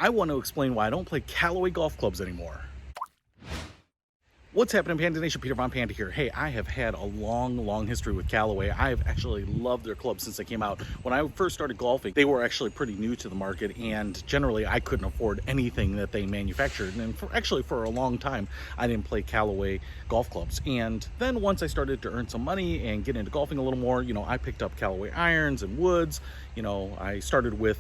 I want to explain why I don't play Callaway golf clubs anymore. What's happening, Panda Nation? Peter Von Panda here. Hey, I have had a long history with Callaway. I've actually loved their clubs since they came out. When I first started golfing, they were actually pretty new to the market, and generally I couldn't afford anything that they manufactured. And for a long time, I didn't play Callaway golf clubs. And then once I started to earn some money and get into golfing a little more, I picked up Callaway irons and woods. I started with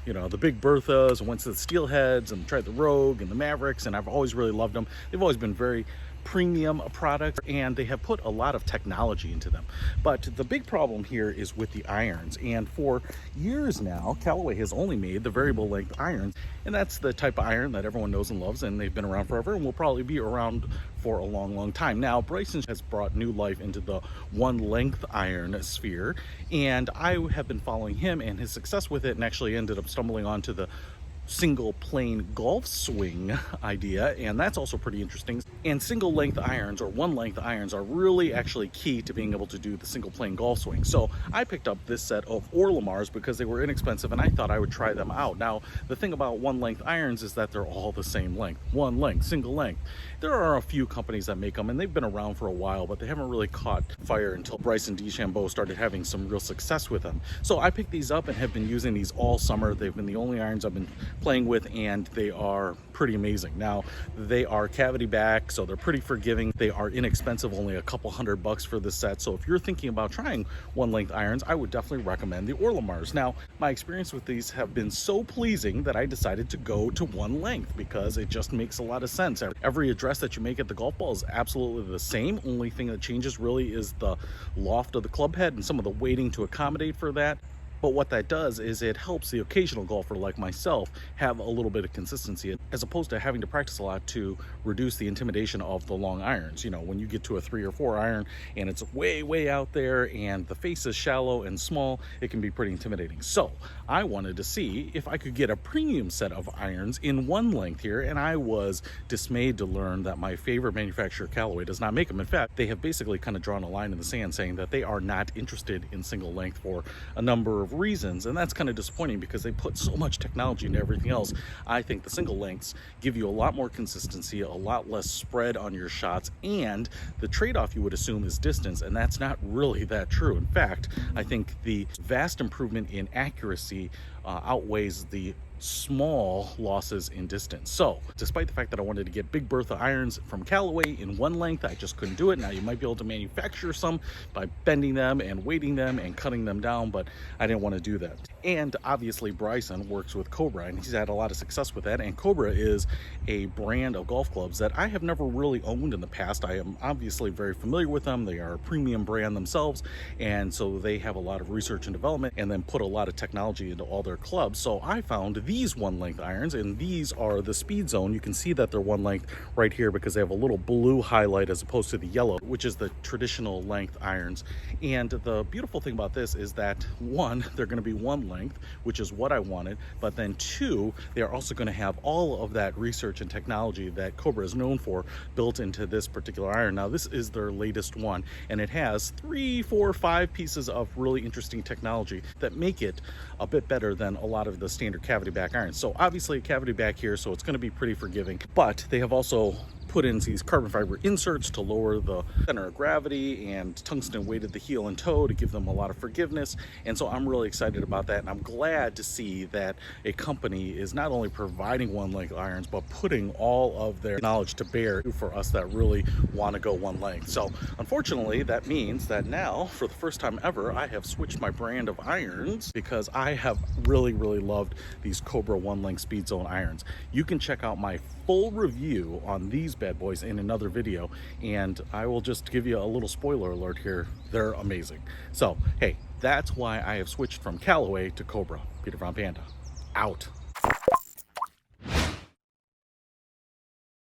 the Big Berthas, and went to the Steelheads and tried the Rogue and the Mavericks, and I've always really loved them. They've always been very premium products, and they have put a lot of technology into them. But the big problem here is with the irons, and for years now, Callaway has only made the variable length irons, and that's the type of iron that everyone knows and loves, and they've been around forever and will probably be around for a long time. Now, Bryson has brought new life into the one length iron sphere, and I have been following him and his success with it, and actually ended up stumbling onto the single plane golf swing idea, and that's also pretty interesting. And single length irons or one length irons are really actually key to being able to do the single plane golf swing. So I picked up this set of Orlimars because they were inexpensive, and I thought I would try them out. Now, the thing about one length irons is that they're all the same length, one length, single length. There are a few companies that make them, and they've been around for a while, but they haven't really caught fire until Bryson DeChambeau started having some real success with them. So I picked these up and have been using these all summer. They've been the only irons I've been playing with, and they are pretty amazing. Now, they are cavity back, so they're pretty forgiving. They are inexpensive, only a couple $100 for this set. So if you're thinking about trying one length irons, I would definitely recommend the Orlimars. Now, my experience with these have been so pleasing that I decided to go to one length because it just makes a lot of sense. Every address that you make at the golf ball is absolutely the same. Only thing that changes really is the loft of the club head and some of the weighting to accommodate for that. But what that does is it helps the occasional golfer like myself have a little bit of consistency, as opposed to having to practice a lot to reduce the intimidation of the long irons. When you get to a 3 or 4 iron and it's way out there and the face is shallow and small, it can be pretty intimidating. So I wanted to see if I could get a premium set of irons in one length here, and I was dismayed to learn that my favorite manufacturer, Callaway, does not make them. In fact, they have basically kind of drawn a line in the sand saying that they are not interested in single length for a number of reasons, and that's kind of disappointing because they put so much technology into everything else. I think the single lengths give you a lot more consistency, a lot less spread on your shots, and the trade-off you would assume is distance, and that's not really that true. In fact, I think the vast improvement in accuracy outweighs the small losses in distance. So despite the fact that I wanted to get Big Bertha irons from Callaway in one length, I just couldn't do it. Now, you might be able to manufacture some by bending them and weighting them and cutting them down, but I didn't want to do that. And obviously Bryson works with Cobra, and he's had a lot of success with that, and Cobra is a brand of golf clubs that I have never really owned in the past. I am obviously very familiar with them. They are a premium brand themselves, and so they have a lot of research and development and then put a lot of technology into all their clubs. So I found these one length irons, and these are the Speedzone. You can see that they're one length right here because they have a little blue highlight as opposed to the yellow, which is the traditional length irons. And the beautiful thing about this is that, one, they're going to be one length, which is what I wanted, but then two, they are also going to have all of that research and technology that Cobra is known for built into this particular iron. Now, this is their latest one, and it has 3, 4, 5 pieces of really interesting technology that make it a bit better than a lot of the standard cavity back irons. So obviously a cavity back here, so it's going to be pretty forgiving, but they have also put in these carbon fiber inserts to lower the center of gravity, and tungsten weighted the heel and toe to give them a lot of forgiveness. And so I'm really excited about that, and I'm glad to see that a company is not only providing one length irons, but putting all of their knowledge to bear for us that really want to go one length. So unfortunately, that means that now, for the first time ever, I have switched my brand of irons because I have really loved these Cobra one length Speedzone irons. You can check out my full review on these bad boys in another video, and I will just give you a little spoiler alert here. They're amazing. So hey, that's why I have switched from Callaway to Cobra. Peter Von Panda, out.